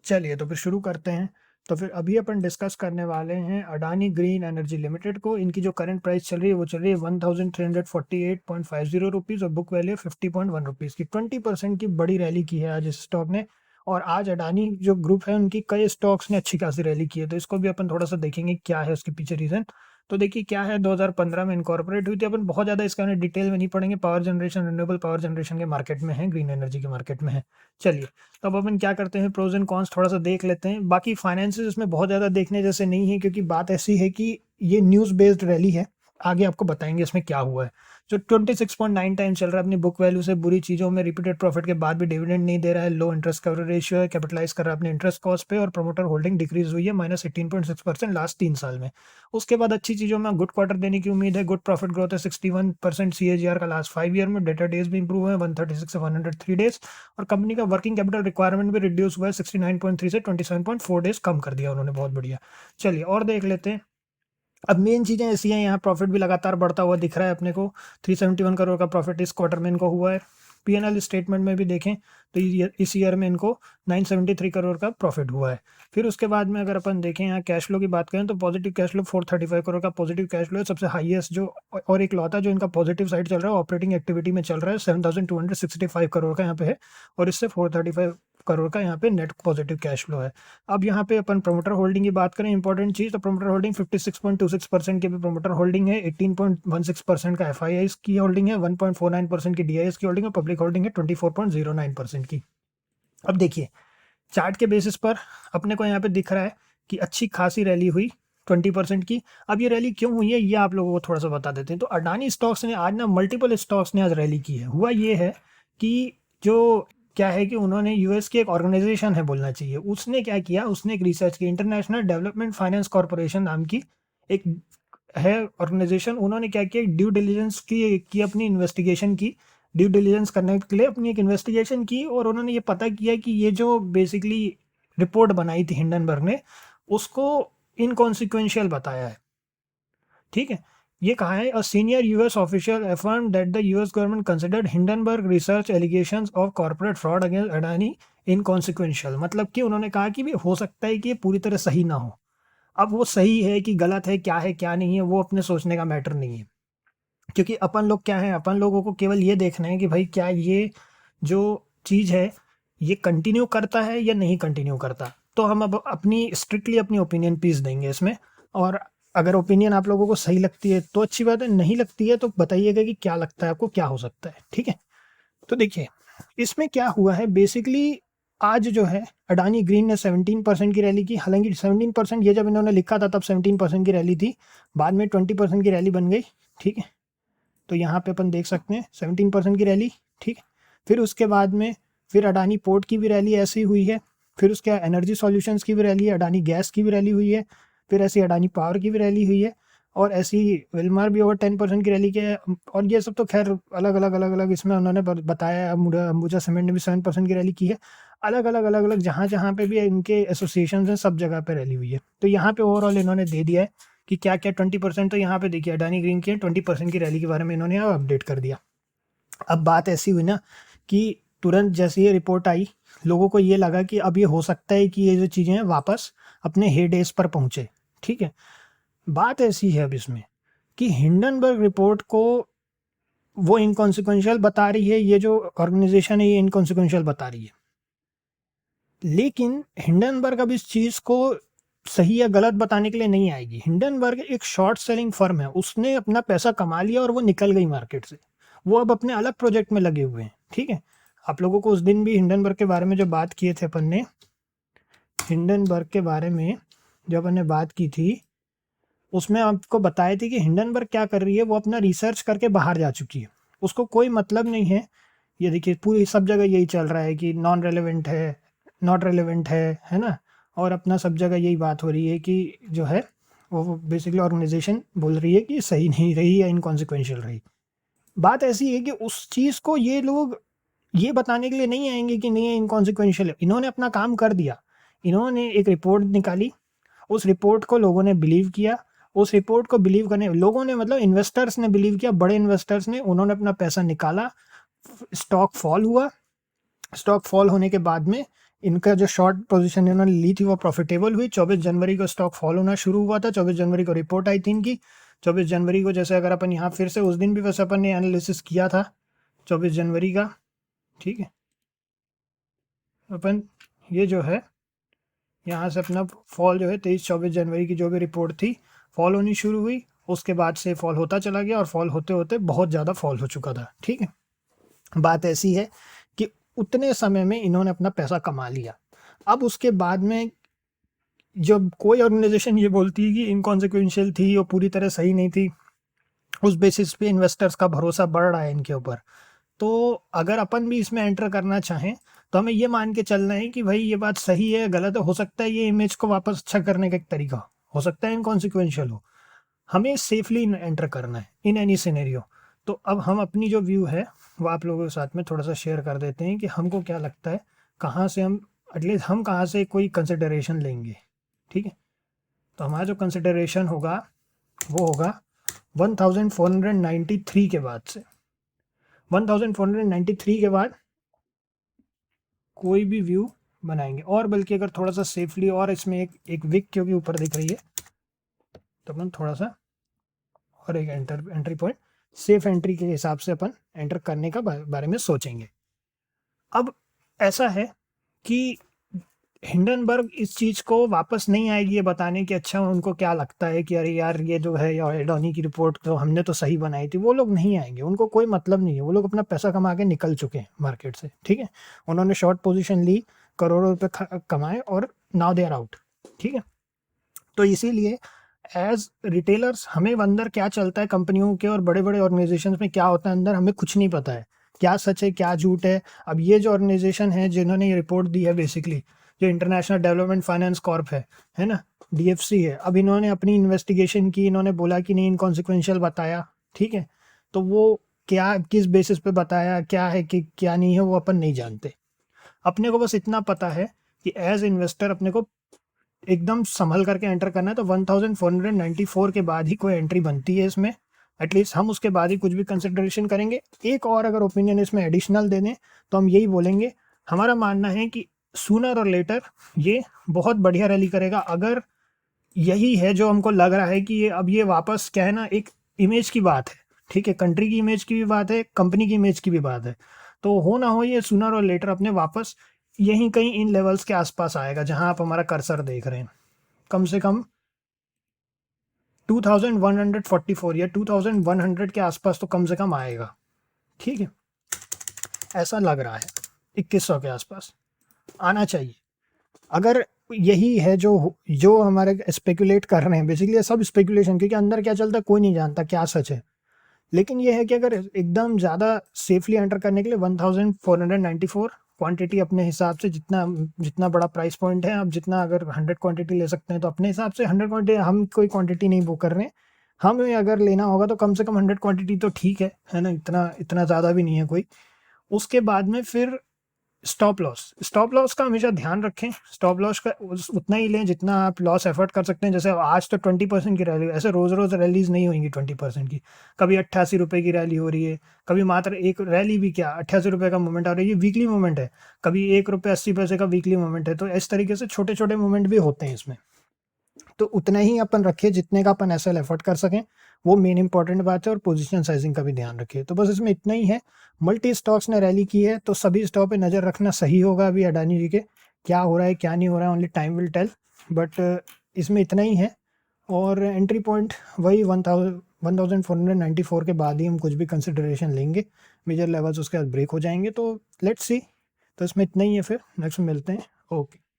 चलिए तो फिर शुरू करते हैं। तो फिर अभी अपन डिस्कस करने वाले हैं अडानी ग्रीन एनर्जी लिमिटेड को। इनकी जो करंट प्राइस चल रही है वो चल रही है 1348.50 रुपीज़ और बुक वैल्यू 50.1 रुपीज़ की। 20% की बड़ी रैली की है आज इस स्टॉक ने। और आज अडानी जो ग्रुप है उनकी कई स्टॉक्स ने अच्छी खासी रैली की है, तो इसको भी अपन थोड़ा सा देखेंगे क्या है उसके पीछे रीज़न। तो देखिए क्या है, 2015 में इनकॉर्पोरेट हुई थी। अपन बहुत ज़्यादा इसका डिटेल में नहीं पढ़ेंगे, power generation, renewable power generation के मार्केट में है, ग्रीन एनर्जी के मार्केट में है। चलिए, तो अब अपन क्या करते हैं, प्रोज एंड कॉन्स थोड़ा सा देख लेते हैं। बाकी फाइनेंसेस इसमें बहुत ज़्यादा देखने जैसे नहीं है, क्योंकि बात ऐसी है कि ये न्यूज़ बेस्ड रैली है। आगे आपको बताएंगे इसमें क्या हुआ है। जो 26.9 टाइम चल रहा है अपनी बुक वैल्यू से, बुरी चीज़ों में रिपीटेड प्रॉफिट के बाद भी डिविडेंड नहीं दे रहा है, लो इंटरेस्ट कवर रेशियो है, कैपिटलाइज कर रहा है अपने इंटरेस्ट कॉस्ट पे, और प्रोमोटर होल्डिंग डिक्रीज हुई है -18.6% लास्ट 3 साल में। उसके बाद अच्छी चीज़ों में गुड क्वार्टर देने की उम्मीद है, गुड प्रॉफिट ग्रोथ है, 61% CAGR का लास्ट 5 ईयर में। डेटा डेज भी इंप्रूव है, 136 से 103 डेज। और कंपनी का वर्किंग कैपिटल रिक्वायरमेंट भी रिड्यूस हुआ है, 69.3 से 27.4 डेज कम कर दिया उन्होंने, बहुत बढ़िया। चलिए और देख लेते हैं। अब मेन चीज़ें ऐसी हैं, यहाँ प्रॉफिट भी लगातार बढ़ता हुआ दिख रहा है अपने को। 371 करोड़ का प्रॉफिट इस क्वार्टर में इनको हुआ है। P&L स्टेटमेंट में भी देखें तो इस ईयर में इनको 973 करोड़ का प्रॉफिट हुआ है। फिर उसके बाद में अगर अपन देखें यहाँ कैश फ्लो की बात करें तो पॉजिटिव कैश फ्लो 435 करोड़ का पॉजिटिव कैश फ्लो है, सबसे हाईएस्ट जो। और एक लौता जो इनका पॉजिटिव साइड चल रहा है ऑपरेटिंग एक्टिविटी में चल रहा है, 7265 करोड़ का यहाँ पे है। और इससे 435 करोड़ का यहाँ पे नेट पॉजिटिव कैश फ्लो है। अब यहाँ पे अपन प्रोमोटर होल्डिंग की बात करें, इंपॉर्टेंट चीज, तो प्रोमोटर होल्डिंग 56.26% की भी प्रोमोटर होल्डिंग है, 18.16% का FIIs की होल्डिंग है, 1.49% की DIS की होल्डिंग है, पब्लिक होल्डिंग है 24.09% की। अब देखिए चार्ट के बेसिस पर अपने को यहाँ पे दिख रहा है कि अच्छी खासी रैली हुई 20% की। अब ये रैली क्यों हुई है ये आप लोगों को थोड़ा सा बता देते हैं। तो अडानी स्टॉक्स ने आज ना, मल्टीपल स्टॉक्स ने आज रैली की है। हुआ ये है कि जो क्या है कि उन्होंने यूएस की एक ऑर्गेनाइजेशन है बोलना चाहिए, उसने क्या किया, उसने एक रिसर्च की, इंटरनेशनल डेवलपमेंट फाइनेंस कॉरपोरेशन नाम की एक है ऑर्गेनाइजेशन। उन्होंने क्या किया, ड्यू डिलीजेंस की अपनी इन्वेस्टिगेशन की, ड्यू डिलीजेंस करने के लिए अपनी एक इन्वेस्टिगेशन की, और उन्होंने ये पता किया कि ये जो बेसिकली रिपोर्ट बनाई थी हिंडनबर्ग ने, उसको इनकॉन्सिक्वेंशियल बताया है। ठीक है, ये कहा है, a senior US official affirm that the US government considered Hindenburg research allegations of corporate fraud against Adani inconsequential. मतलब कि उन्होंने कहा कि भी हो सकता है कि ये पूरी तरह सही ना हो। अब वो सही है कि गलत है क्या नहीं है, वो अपने सोचने का मैटर नहीं है। क्योंकि अपन लोग क्या है, अपन लोगों को केवल ये देखना है कि भाई क्या ये जो चीज़ है ये कंटिन्यू करता है या नहीं कंटिन्यू करता। तो हम अब अपनी स्ट्रिक्टली अपनी ओपिनियन पीस देंगे इसमें। और अगर ओपिनियन आप लोगों को सही लगती है तो अच्छी बात है, नहीं लगती है तो बताइएगा कि क्या लगता है आपको, क्या हो सकता है। ठीक है, तो देखिए इसमें क्या हुआ है बेसिकली। आज जो है अडानी ग्रीन ने 17% की रैली की। हालांकि 17% ये जब इन्होंने लिखा था तब 17% की रैली थी, बाद में 20% की रैली बन गई। ठीक है, तो यहाँ पे अपन देख सकते हैं 17% की रैली। ठीक, फिर उसके बाद में फिर अडानी पोर्ट की भी रैली ऐसी हुई है। फिर उसके एनर्जी सॉल्यूशंस की भी रैली है, अडानी गैस की भी रैली हुई है। फिर ऐसी अडानी पावर की भी रैली हुई है। और ऐसी विल्मार भी ओवर 10% की रैली के है। और ये सब तो खैर अलग अलग इसमें उन्होंने बताया। अंबुजा सीमेंट ने भी 7% की रैली की है। अलग अलग जहाँ जहाँ पे भी इनके एसोसिएशन हैं सब जगह पे रैली हुई है। तो यहाँ पे ओवरऑल इन्होंने दे दिया है कि क्या क्या 20%। तो यहाँ पे देखिए अडानी ग्रीन की 20% की रैली के बारे में इन्होंने अपडेट कर दिया। अब बात ऐसी हुई ना कि तुरंत जैसे ये रिपोर्ट आई, लोगों को ये लगा कि अब ये हो सकता है कि ये जो चीज़ें हैं वापस अपने हे डेज पर पहुंचे। ठीक है, बात ऐसी है अब इसमें कि हिंडनबर्ग रिपोर्ट को वो इनकॉन्सिक्वेंशियल बता रही है, ये जो ऑर्गेनाइजेशन है ये इनकॉन्सिक्वेंशियल बता रही है। लेकिन हिंडनबर्ग अब इस चीज़ को सही या गलत बताने के लिए नहीं आएगी। हिंडनबर्ग एक शॉर्ट सेलिंग फर्म है, उसने अपना पैसा कमा लिया और वो निकल गई मार्केट से। वो अब अपने अलग प्रोजेक्ट में लगे हुए हैं। ठीक है, आप लोगों को उस दिन भी हिंडनबर्ग के बारे में जो बात किए थे अपन ने, हिंडनबर्ग के बारे में जब अपन ने बात की थी उसमें आपको बताए थे कि हिंडनबर्ग क्या कर रही है, वो अपना रिसर्च करके बाहर जा चुकी है। उसको कोई मतलब नहीं है। ये देखिए पूरी सब जगह यही चल रहा है कि नॉन रेलेवेंट है, नॉट रेलेवेंट है ना। और अपना सब जगह यही बात हो रही है कि जो है वो बेसिकली ऑर्गेनाइजेशन बोल रही है कि सही नहीं रही या इनकॉन्सिक्वेंशियल रही। बात ऐसी है कि उस चीज़ को ये लोग ये बताने के लिए नहीं आएंगे कि नहीं है इनकॉन्सिक्वेंशियल है। इन्होंने अपना काम कर दिया। इन्होंने एक रिपोर्ट निकाली, उस रिपोर्ट को लोगों ने बिलीव किया। उस रिपोर्ट को बिलीव करने लोगों ने, मतलब इन्वेस्टर्स ने बिलीव किया, बड़े इन्वेस्टर्स ने, उन्होंने अपना पैसा निकाला, स्टॉक फॉल हुआ। स्टॉक फॉल होने के बाद में इनका जो शॉर्ट पोजीशन इन्होंने ली थी वो प्रॉफिटेबल हुई। 24 जनवरी को स्टॉक फॉल होना शुरू हुआ था। 24 जनवरी को रिपोर्ट आई थी इनकी। 24 जनवरी को जैसे अगर अपन यहाँ फिर से उस दिन भी वैसे अपन ने एनालिसिस किया था 24 जनवरी का, ठीक है। अपन ये जो है यहाँ से अपना फॉल जो है 23-24 जनवरी की जो भी रिपोर्ट थी फॉल होनी शुरू हुई, उसके बाद से फॉल होता चला गया और फॉल होते होते बहुत ज़्यादा फॉल हो चुका था, ठीक है। बात ऐसी है कि उतने समय में इन्होंने अपना पैसा कमा लिया। अब उसके बाद में जब कोई ऑर्गेनाइजेशन ये बोलती है कि इनकॉन्सिक्वेंशियल थी और पूरी तरह सही नहीं थी, उस बेसिस पे इन्वेस्टर्स का भरोसा बढ़ रहा है इनके ऊपर, तो अगर अपन भी इसमें एंटर करना चाहें तो हमें ये मान के चलना है कि भाई ये बात सही है गलत है, हो सकता है ये इमेज को वापस अच्छा करने का एक तरीका हो सकता है इनकॉन्सिक्वेंशियल हो, हमें सेफली एंटर करना है इन एनी सिनेरियो। तो अब हम अपनी जो व्यू है वो आप लोगों के साथ में थोड़ा सा शेयर कर देते हैं कि हमको क्या लगता है, कहाँ से हम एटलीस्ट हम कहाँ से कोई कंसिडरेशन लेंगे, ठीक है। तो हमारा जो कंसिडरेशन होगा वो होगा 1493 के बाद से। 1493 के बाद कोई भी व्यू बनाएंगे, और बल्कि अगर थोड़ा सा सेफली और इसमें एक विक क्योंकि ऊपर दिख रही है तो अपन थोड़ा सा और एक एंट्री पॉइंट सेफ एंट्री के हिसाब से अपन एंटर करने का बारे में सोचेंगे। अब ऐसा है कि हिंडनबर्ग इस चीज़ को वापस नहीं आएगी ये बताने कि अच्छा उनको क्या लगता है कि अरे यार ये जो है या एडोनी की रिपोर्ट तो हमने तो सही बनाई थी, वो लोग नहीं आएंगे, उनको कोई मतलब नहीं है, वो लोग अपना पैसा कमा के निकल चुके हैं मार्केट से, ठीक है। उन्होंने शॉर्ट पोजीशन ली, करोड़ों रुपए कमाए और नाउ दे आर आउट, ठीक है। तो इसीलिए एज रिटेलर्स हमें अंदर क्या चलता है कंपनियों के और बड़े बड़े ऑर्गेनाइजेशन में क्या होता है अंदर हमें कुछ नहीं पता है, क्या सच है क्या झूठ है। अब ये जो ऑर्गेनाइजेशन है जिन्होंने ये रिपोर्ट दी है बेसिकली जो इंटरनेशनल डेवलपमेंट फाइनेंस कॉर्प है ना, डीएफसी है, अब इन्होंने अपनी इन्वेस्टिगेशन की, इन्होंने बोला कि नहीं इनकॉन्सिक्वेंशियल बताया, ठीक है। तो वो क्या किस बेसिस पे बताया क्या है कि क्या नहीं है वो अपन नहीं जानते। अपने को बस इतना पता है कि एज इन्वेस्टर अपने को एकदम संभल करके एंटर करना है। तो 1494 के बाद ही कोई एंट्री बनती है इसमें, एटलीस्ट हम उसके बाद ही कुछ भी कंसिडरेशन करेंगे। एक और अगर ओपिनियन इसमें एडिशनल दे दें तो हम यही बोलेंगे, हमारा मानना है कि सूनर और लेटर ये बहुत बढ़िया रैली करेगा। अगर यही है जो हमको लग रहा है कि ये अब ये वापस क्या है ना, एक इमेज की बात है, ठीक है, कंट्री की इमेज की भी बात है, कंपनी की इमेज की भी बात है, तो हो ना हो ये सूनर और लेटर अपने वापस यहीं कहीं इन लेवल्स के आसपास आएगा जहां आप हमारा कर्सर देख रहे हैं। कम से कम 2144 या 2100 के आसपास तो कम से कम आएगा, ठीक है, ऐसा लग रहा है 2100 के आसपास आना चाहिए। अगर यही है जो जो हमारे स्पेकुलेट कर रहे हैं, बेसिकली सब स्पेकुलेशन, क्योंकि अंदर क्या चलता है कोई नहीं जानता क्या सच है, लेकिन ये है कि अगर एकदम ज़्यादा सेफली एंटर करने के लिए 1494 क्वांटिटी अपने हिसाब से जितना जितना बड़ा प्राइस पॉइंट है, आप जितना अगर 100 क्वांटिटी ले सकते हैं तो अपने हिसाब से 100 क्वांटिटी, हम कोई क्वांटिटी नहीं बुक कर रहे हैं, हमें अगर लेना होगा तो कम से कम 100 क्वांटिटी तो ठीक है ना, इतना इतना ज़्यादा भी नहीं है कोई। उसके बाद में फिर स्टॉप लॉस का हमेशा ध्यान रखें, स्टॉप लॉस का उतना ही लें जितना आप लॉस एफर्ट कर सकते हैं। जैसे आज तो 20% की रैली, ऐसे रोज रोज रैलीज नहीं होंगी 20% की, कभी 88 रुपए की रैली हो रही है, कभी मात्र एक रैली भी क्या 88 रुपए का मूवमेंट आ रहा है, ये वीकली मूवमेंट है, कभी ₹1.80 का वीकली मूवमेंट है, तो इस तरीके से छोटे छोटे मूवमेंट भी होते हैं इसमें। तो उतना ही अपन रखें जितने का अपन एसएल एफर्ट कर सकें, वो मेन इंपॉर्टेंट बात है, और पोजीशन साइजिंग का भी ध्यान रखिए। तो बस इसमें इतना ही है। मल्टी स्टॉक्स ने रैली की है तो सभी स्टॉक पे नज़र रखना सही होगा। अभी अडानी जी के क्या हो रहा है क्या नहीं हो रहा है only time will tell, but इसमें इतना ही है। और एंट्री पॉइंट वही 1494 के बाद ही हम कुछ भी कंसिडरेशन लेंगे, मेजर लेवल्स उसके बाद ब्रेक हो जाएंगे, तो लेट्स सी। तो इसमें इतना ही है, फिर नेक्स्ट में मिलते हैं। ओके।